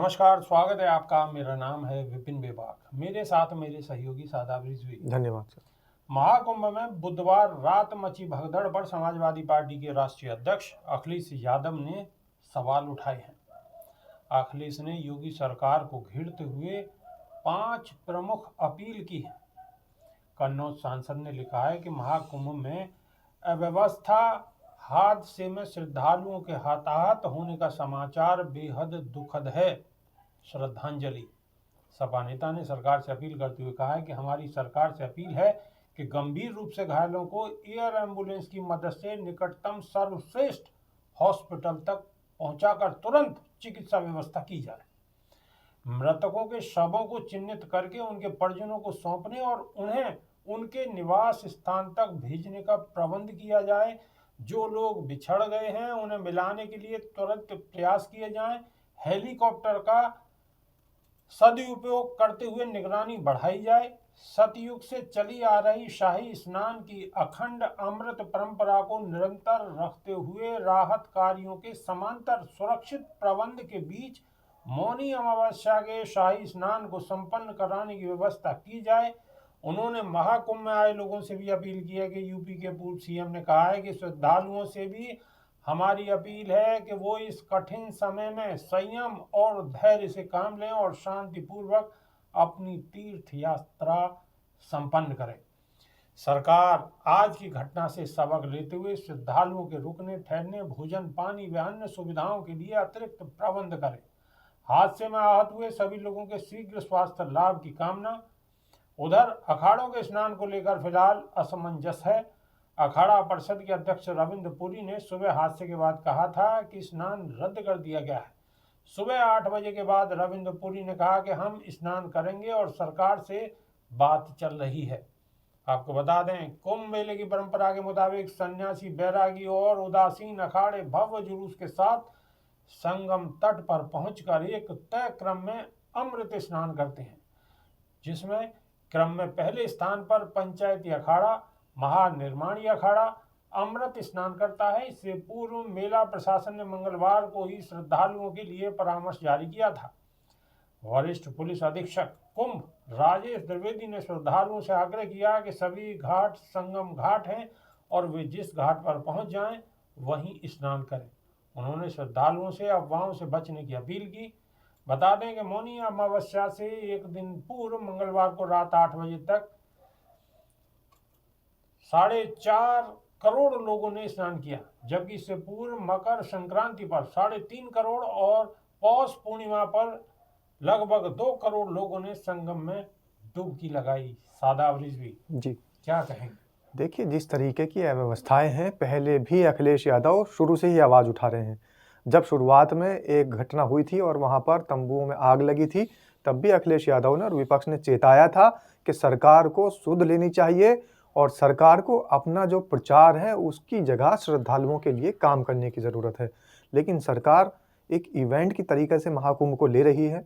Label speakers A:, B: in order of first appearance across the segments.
A: नमस्कार, स्वागत है आपका। मेरा नाम है विपिन बेबाक। मेरे साथ मेरे सहयोगी शादाब रिजवी।
B: धन्यवाद सर।
A: महाकुंभ में बुधवार रात मची भगदड़ पर समाजवादी पार्टी के राष्ट्रीय अध्यक्ष अखिलेश यादव ने सवाल उठाए हैं। अखिलेश ने योगी सरकार को घेरते हुए 5 प्रमुख अपील की है। कन्नौज सांसद ने लिखा है कि महाकुंभ में अव्यवस्था, हादसे में श्रद्धालुओं के हताहत होने का समाचार बेहद दुखद है। श्रद्धांजलि। सपा नेता ने सरकार से अपील करते हुए कहा है कि हमारी सरकार से अपील है कि गंभीर रूप से घायलों को एयर एम्बुलेंस की मदद से निकटतम सर्वश्रेष्ठ हॉस्पिटल तक पहुंचाकर तुरंत चिकित्सा व्यवस्था की जाए। मृतकों के शवों को चिन्हित करके उनके परिजनों को सौंपने और उन्हें उनके निवास स्थान तक भेजने का प्रबंध किया जाए। जो लोग बिछड़ गए हैं उन्हें मिलाने के लिए तुरंत प्रयास किए जाएं। हेलीकॉप्टर का सदुपयोग करते हुए निगरानी बढ़ाई जाए। सतयुग से चली आ रही शाही स्नान की अखंड अमृत परंपरा को निरंतर रखते हुए राहत कार्यों के समांतर सुरक्षित प्रबंध के बीच मौनी अमावस्या के शाही स्नान को संपन्न कराने की व्यवस्था की जाए। उन्होंने महाकुंभ में आए लोगों से भी अपील की है कि यूपी के पूर्व सीएम ने कहा है कि श्रद्धालुओं से भी हमारी अपील है कि वो इस कठिन समय में संयम और धैर्य से काम लें और शांतिपूर्वक अपनी तीर्थ यात्रा संपन्न करें। सरकार आज की घटना से सबक लेते हुए श्रद्धालुओं के रुकने, ठहरने, भोजन, पानी व अन्य सुविधाओं के लिए अतिरिक्त प्रबंध करे। हादसे में आहत हुए सभी लोगों के शीघ्र स्वास्थ्य लाभ की कामना। उधर अखाड़ों के स्नान को लेकर फिलहाल असमंजस है। अखाड़ा परिषद के अध्यक्ष रविंद्र पुरी ने सुबह हादसे के बाद कहा था कि स्नान रद्द कर दिया गया है। सुबह 8 बजे के बाद रविंद्र पुरी ने कहा कि हम स्नान करेंगे और सरकार से बात चल रही है। आपको बता दें, कुंभ मेले की परंपरा के मुताबिक सन्यासी, बैरागी और उदासीन अखाड़े भव्य जुलूस के साथ संगम तट पर पहुंचकर एक तय क्रम में अमृत स्नान करते हैं, जिसमें क्रम में पहले स्थान पर पंचायती अखाड़ा, महानिर्माणी अखाड़ा अमृत स्नान करता है। इससे पूर्व मेला प्रशासन ने मंगलवार को ही श्रद्धालुओं के लिए परामर्श जारी किया था। वरिष्ठ पुलिस अधीक्षक कुंभ राजेश द्विवेदी ने श्रद्धालुओं से आग्रह किया कि सभी घाट संगम घाट हैं और वे जिस घाट पर पहुंच जाएं वहीं स्नान करें। उन्होंने श्रद्धालुओं से अफवाहों से बचने की अपील की। बता दें कि मौनी अमावस्या से एक दिन पूर्व मंगलवार को रात 8 बजे तक 4.5 करोड़ लोगों ने स्नान किया, जबकि इससे पूर्व मकर संक्रांति पर 3.5 करोड़ और पौष पूर्णिमा पर लगभग 2 करोड़ लोगों ने संगम में डुबकी लगाई। शादाब रिजवी
B: जी,
A: क्या कहेंगे?
B: देखिए, जिस तरीके की अव्यवस्थाएं हैं, पहले भी अखिलेश यादव शुरू से ही आवाज़ उठा रहे हैं। जब शुरुआत में एक घटना हुई थी और वहां पर तंबुओं में आग लगी थी, तब भी अखिलेश यादव ने और विपक्ष ने चेताया था कि सरकार को सुध लेनी चाहिए और सरकार को अपना जो प्रचार है उसकी जगह श्रद्धालुओं के लिए काम करने की ज़रूरत है। लेकिन सरकार एक इवेंट की तरीके से महाकुंभ को ले रही है।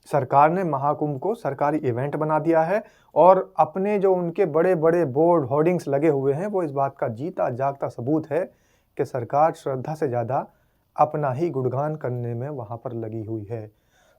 B: सरकार ने महाकुंभ को सरकारी इवेंट बना दिया है और अपने जो उनके बड़े बड़े बोर्ड होर्डिंग्स लगे हुए हैं वो इस बात का जीता जागता सबूत है कि सरकार श्रद्धा से ज़्यादा अपना ही गुणगान करने में वहाँ पर लगी हुई है।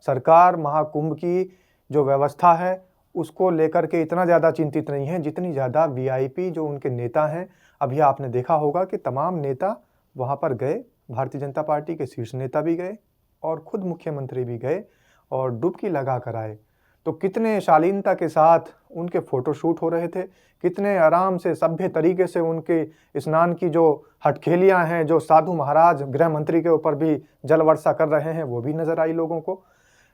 B: सरकार महाकुंभ की जो व्यवस्था है उसको लेकर के इतना ज़्यादा चिंतित नहीं है जितनी ज़्यादा वीआईपी जो उनके नेता हैं। अभी आपने देखा होगा कि तमाम नेता वहाँ पर गए, भारतीय जनता पार्टी के शीर्ष नेता भी गए और खुद मुख्यमंत्री भी गए और डुबकी लगा कर आए। तो कितने शालीनता के साथ उनके फोटोशूट हो रहे थे, कितने आराम से सभ्य तरीके से उनके स्नान की जो हटखेलियां हैं, जो साधु महाराज गृह मंत्री के ऊपर भी जल वर्षा कर रहे हैं, वो भी नजर आई लोगों को।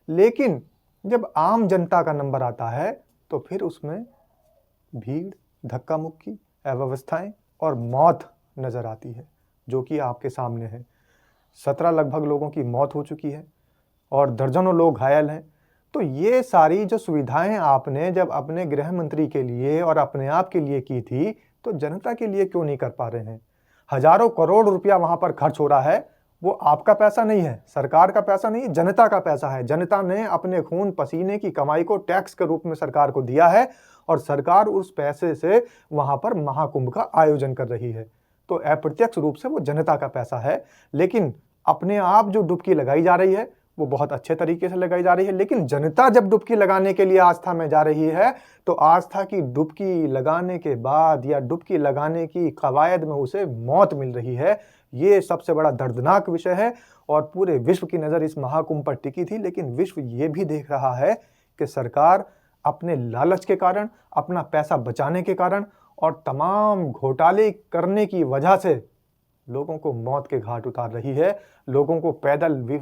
B: लेकिन जब आम जनता का नंबर आता है तो फिर उसमें भीड़, धक्का मुक्की, अव्यवस्थाएं और मौत नजर आती है, जो कि आपके सामने है। 17 लगभग लोगों की मौत हो चुकी है और दर्जनों लोग घायल हैं। तो ये सारी जो सुविधाएं आपने जब अपने गृह मंत्री के लिए और अपने आप के लिए की थी, तो जनता के लिए क्यों नहीं कर पा रहे हैं? हजारों करोड़ रुपया वहां पर खर्च हो रहा है, वो आपका पैसा नहीं है, सरकार का पैसा नहीं है, जनता का पैसा है। जनता ने अपने खून पसीने की कमाई को टैक्स के रूप में सरकार को दिया है और सरकार उस पैसे से वहां पर महाकुंभ का आयोजन कर रही है। तो अप्रत्यक्ष रूप से वो जनता का पैसा है, लेकिन अपने आप जो डुबकी लगाई जा रही है वो बहुत अच्छे तरीके से लगाई जा रही है। लेकिन जनता जब डुबकी लगाने के लिए आस्था में जा रही है तो आस्था की डुबकी लगाने के बाद या डुबकी लगाने की कवायद में उसे मौत मिल रही है। ये सबसे बड़ा दर्दनाक विषय है और पूरे विश्व की नज़र इस महाकुंभ पर टिकी थी। लेकिन विश्व ये भी देख रहा है कि सरकार अपने लालच के कारण, अपना पैसा बचाने के कारण और तमाम घोटाले करने की वजह से लोगों को मौत के घाट उतार रही है, लोगों को पैदल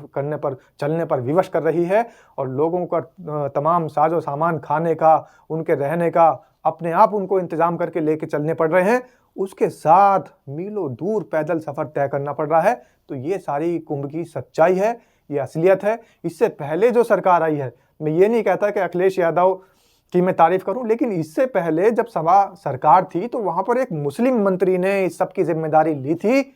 B: चलने पर विवश कर रही है और लोगों का तमाम साजो सामान खाने का, उनके रहने का अपने आप उनको इंतजाम करके लेके चलने पड़ रहे हैं। उसके साथ मीलों दूर पैदल सफ़र तय करना पड़ रहा है। तो ये सारी कुंभ की सच्चाई है, ये असलियत है। इससे पहले जो सरकार आई है, मैं ये नहीं कहता कि अखिलेश यादव की मैं तारीफ करूं, लेकिन इससे पहले जब सरकार थी तो वहां पर एक मुस्लिम मंत्री ने इस सब की जिम्मेदारी ली थी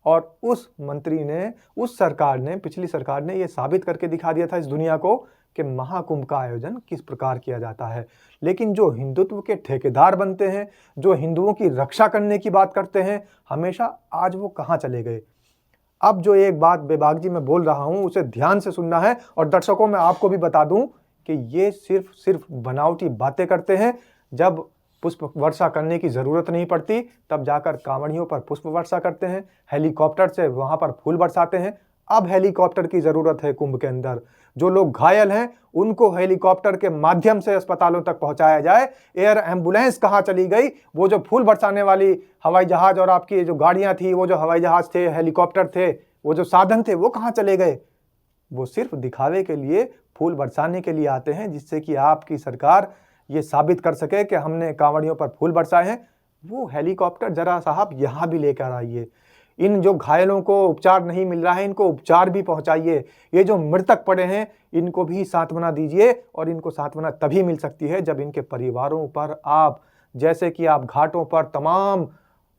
B: और उस मंत्री ने, उस सरकार ने, पिछली सरकार ने यह साबित करके दिखा दिया था इस दुनिया को कि महाकुंभ का आयोजन किस प्रकार किया जाता है। लेकिन जो हिंदुत्व के ठेकेदार बनते हैं, जो हिंदुओं की रक्षा करने की बात करते हैं, हमेशा आज वो कहाँ चले गए। अब जो एक बात बेबाक जी मैं बोल रहा हूं उसे ध्यान से सुनना है और दर्शकों मैं आपको भी बता दूं कि ये सिर्फ बनावटी बातें करते हैं। जब पुष्प वर्षा करने की ज़रूरत नहीं पड़ती तब जाकर कांवड़ियों पर पुष्प वर्षा करते हैं, हेलीकॉप्टर से वहाँ पर फूल बरसाते हैं। अब हेलीकॉप्टर की ज़रूरत है कुंभ के अंदर। जो लोग घायल हैं उनको हेलीकॉप्टर के माध्यम से अस्पतालों तक पहुँचाया जाए। एयर एम्बुलेंस कहाँ चली गई? वो जो फूल बरसाने वाली हवाई जहाज़ और आपकी जो गाड़ियाँ थी, वो जो हवाई जहाज़ थे, हेलीकॉप्टर थे, वो जो साधन थे, वो कहाँ चले गए? वो सिर्फ दिखावे के लिए, फूल बरसाने के लिए आते हैं, जिससे कि आपकी सरकार ये साबित कर सके कि हमने कांवड़ियों पर फूल बरसाए हैं। वो हेलीकॉप्टर जरा साहब यहाँ भी लेकर आइए। इन जो घायलों को उपचार नहीं मिल रहा है, इनको उपचार भी पहुंचाइए। ये जो मृतक पड़े हैं, इनको भी सांत्वना दीजिए और इनको सांत्वना तभी मिल सकती है जब इनके परिवारों पर आप, जैसे कि आप घाटों पर तमाम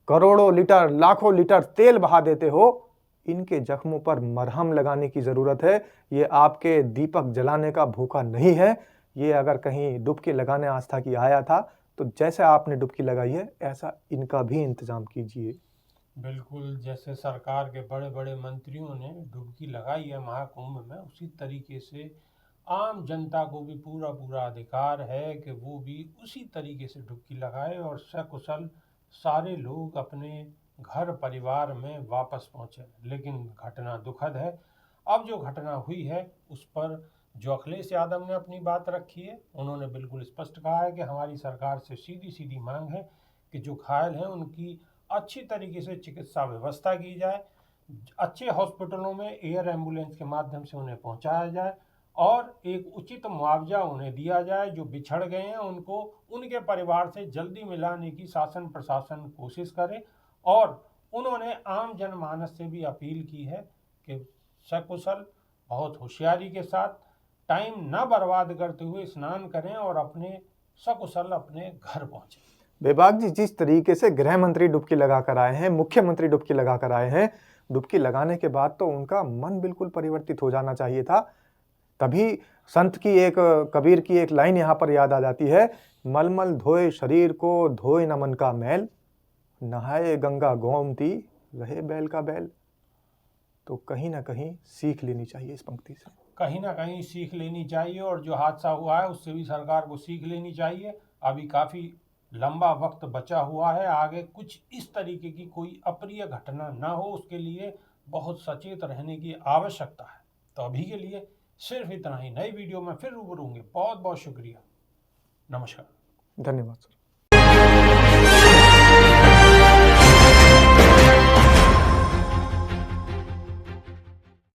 B: करोड़ों लीटर, लाखों लीटर तेल बहा देते हो, इनके जख्मों पर मरहम लगाने की ज़रूरत है। ये आपके दीपक जलाने का भूखा नहीं है। ये अगर कहीं डुबकी लगाने आस्था की आया था तो जैसे आपने डुबकी लगाई है ऐसा इनका भी इंतजाम कीजिए।
A: बिल्कुल, जैसे सरकार के बड़े बड़े मंत्रियों ने डुबकी लगाई है महाकुंभ में, उसी तरीके से आम जनता को भी पूरा पूरा अधिकार है कि वो भी उसी तरीके से डुबकी लगाए और सकुशल सारे लोग अपने घर परिवार में वापस पहुँचे। लेकिन घटना दुखद है। अब जो घटना हुई है उस पर जो अखिलेश यादव ने अपनी बात रखी है, उन्होंने बिल्कुल स्पष्ट कहा है कि हमारी सरकार से सीधी सीधी मांग है कि जो घायल हैं उनकी अच्छी तरीके से चिकित्सा व्यवस्था की जाए, अच्छे हॉस्पिटलों में एयर एम्बुलेंस के माध्यम से उन्हें पहुंचाया जाए और एक उचित मुआवजा उन्हें दिया जाए। जो बिछड़ गए हैं उनको उनके परिवार से जल्दी मिलाने की शासन प्रशासन कोशिश करे। और उन्होंने आम जनमानस से भी अपील की है कि सकुशल, बहुत होशियारी के साथ, टाइम न बर्बाद करते हुए स्नान करें और अपने सकुशल अपने घर पहुंचे।
B: बेबाक जी, जिस तरीके से गृह मंत्री डुबकी लगा कर आए हैं, मुख्यमंत्री डुबकी लगा कर आए हैं, डुबकी लगाने के बाद तो उनका मन बिल्कुल परिवर्तित हो जाना चाहिए था। तभी संत की एक, कबीर की एक लाइन यहाँ पर याद आ जाती है, मलमल धोए शरीर को, धोए न मन का मैल, नहाए गंगा गोमती, रहे बैल का बैल। तो कहीं ना कहीं सीख लेनी चाहिए इस पंक्ति से,
A: कहीं ना कहीं सीख लेनी चाहिए। और जो हादसा हुआ है उससे भी सरकार को सीख लेनी चाहिए। अभी काफ़ी लंबा वक्त बचा हुआ है, आगे कुछ इस तरीके की कोई अप्रिय घटना ना हो, उसके लिए बहुत सचेत रहने की आवश्यकता है। तो अभी के लिए सिर्फ इतना ही। नई वीडियो में फिर रूबरू होंगे। बहुत बहुत शुक्रिया। नमस्कार।
B: धन्यवाद सर।